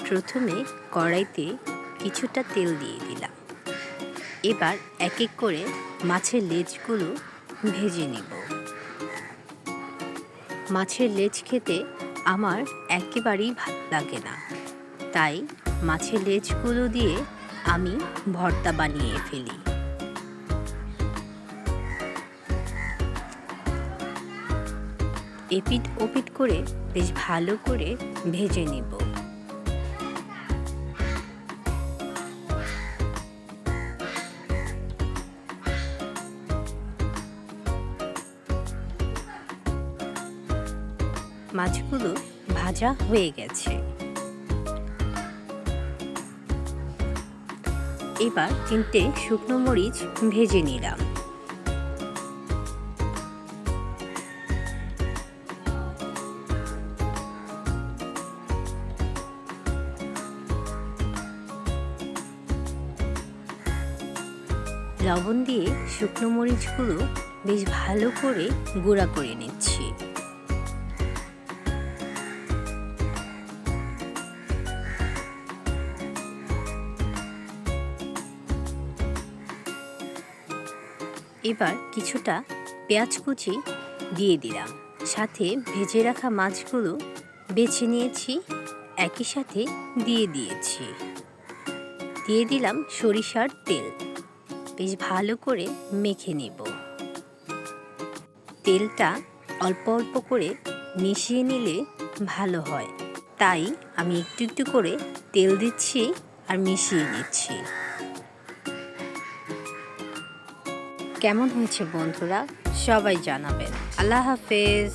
প্রথমে কড়াইতে কিছুটা তেল দিয়ে দিলাম। এবার এক এক করে মাছের লেজগুলো ভেজে নেব। মাছের লেজ খেতে আমার একেবারেই ভালো লাগে না, তাই মাছের লেজগুলো দিয়ে আমি ভর্তা বানিয়ে ফেলি। এপিট ওপিট করে বেশ ভালো করে ভেজে নেব। মাছগুলো ভাজা হয়ে গেছে। এবার 3টে শুকনো মরিচ ভেজে নিলাম। লবণ দিয়ে শুকনো মরিচগুলো বেশ ভালো করে গুঁড়া করে নিচ্ছি। এবার কিছুটা পেঁয়াজ কুচি দিয়ে দিলাম, সাথে ভেজে রাখা মাছগুলো বেছে নিয়েছি, একই সাথে দিয়ে দিয়েছি। দিয়ে দিলাম সরিষার তেল, বেশ ভালো করে মেখে নেব। তেলটা অল্প অল্প করে মিশিয়ে নিলে ভালো হয়, তাই আমি একটু একটু করে তেল দিচ্ছি আর মিশিয়ে নিচ্ছি। কেমন হয়েছে বন্ধুরা, সবাই জানাবেন। আল্লাহ হাফেজ।